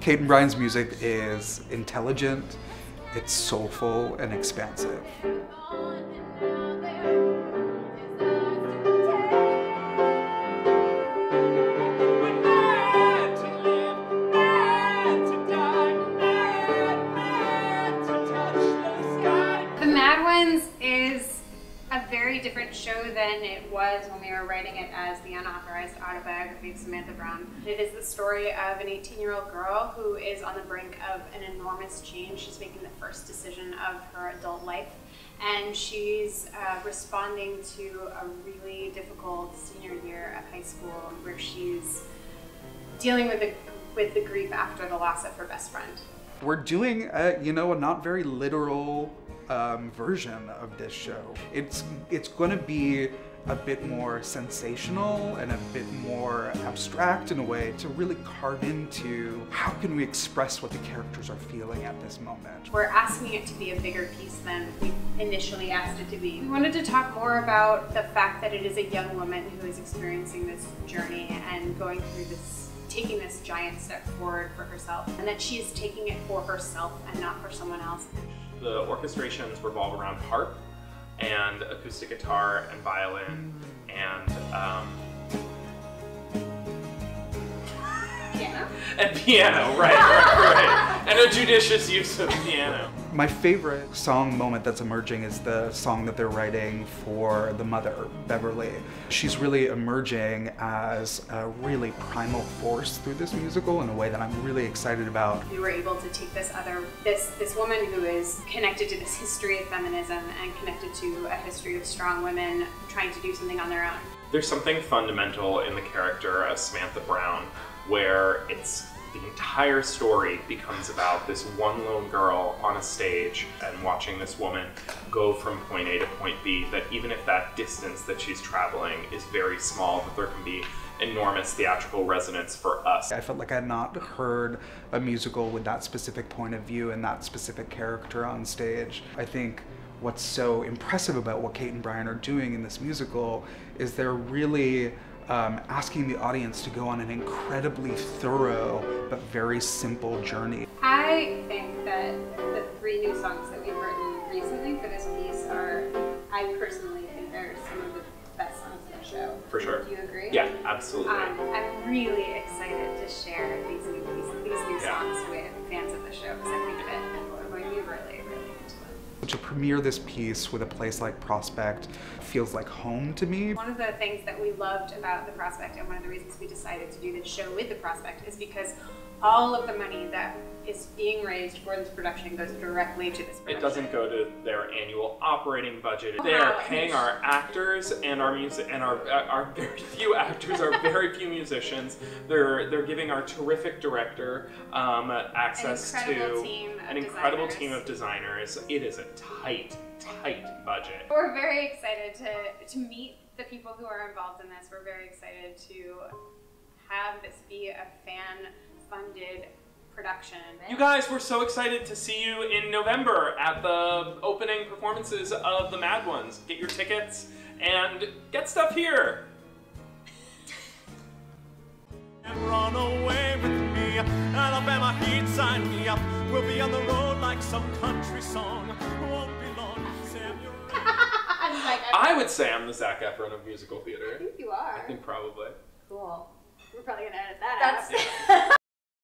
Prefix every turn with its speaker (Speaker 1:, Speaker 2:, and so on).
Speaker 1: Kate & Brian's music is intelligent, it's soulful and expansive.
Speaker 2: The Mad Ones is a very different show than it was when we were writing it as the unauthorized autobiography of Samantha Brown. It is the story of an 18-year-old girl who is on the brink of an enormous change. She's making the first decision of her adult life, and she's responding to a really difficult senior year of high school where she's dealing with the grief after the loss of her best friend.
Speaker 1: We're doing a not very literal version of this show. It's going to be a bit more sensational and a bit more abstract in a way to really carve into how can we express what the characters are feeling at this moment.
Speaker 2: We're asking it to be a bigger piece than we initially asked it to be. We wanted to talk more about the fact that it is a young woman who is experiencing this journey and going through this, taking this giant step forward for herself, and that she is taking it for herself and not for someone else.
Speaker 3: The orchestrations revolve around harp and acoustic guitar and violin and
Speaker 2: Piano?
Speaker 3: And piano, right. And a judicious use of piano.
Speaker 1: My favorite song moment that's emerging is the song that they're writing for the mother, Beverly. She's really emerging as a really primal force through this musical in a way that I'm really excited about.
Speaker 2: We were able to take this woman who is connected to this history of feminism and connected to a history of strong women trying to do something on their own.
Speaker 3: There's something fundamental in the character of Samantha Brown where the entire story becomes about this one lone girl on a stage and watching this woman go from point A to point B, that even if that distance that she's traveling is very small, that there can be enormous theatrical resonance for us.
Speaker 1: I felt like I had not heard a musical with that specific point of view and that specific character on stage. I think what's so impressive about what Kate and Brian are doing in this musical is they're really asking the audience to go on an incredibly thorough but very simple journey.
Speaker 2: I think that the 3 new songs that we've written recently for this piece I personally think they're some of the best songs in the show.
Speaker 3: For sure.
Speaker 2: Do you agree?
Speaker 3: Yeah, absolutely.
Speaker 2: I'm really excited to share these new songs with fans of the show because I think that people are going to be really, really into them.
Speaker 1: To premiere this piece with a place like Prospect feels like home to me.
Speaker 2: One of the things that we loved about the Prospect, and one of the reasons we decided to do this show with the Prospect, is because all of the money that is being raised for this production goes directly to this production.
Speaker 3: It doesn't go to their annual operating budget. They are paying our actors and our music, and our very few actors, our very few musicians. They're giving our terrific director access to an incredible team of designers. It is a tight budget.
Speaker 2: We're very excited to meet the people who are involved in this. We're very excited to have this be a fan-funded production.
Speaker 3: You guys, we're so excited to see you in November at the opening performances of the Mad Ones. Get your tickets and get stuff here.
Speaker 4: And run away with me, Alabama heat, sign me up. We'll be on the road like some country song. Won't be long, Sam, you're
Speaker 3: I would say I'm the Zac Efron of musical theater.
Speaker 2: I think you are.
Speaker 3: I think probably.
Speaker 2: Cool. We're probably gonna edit that out.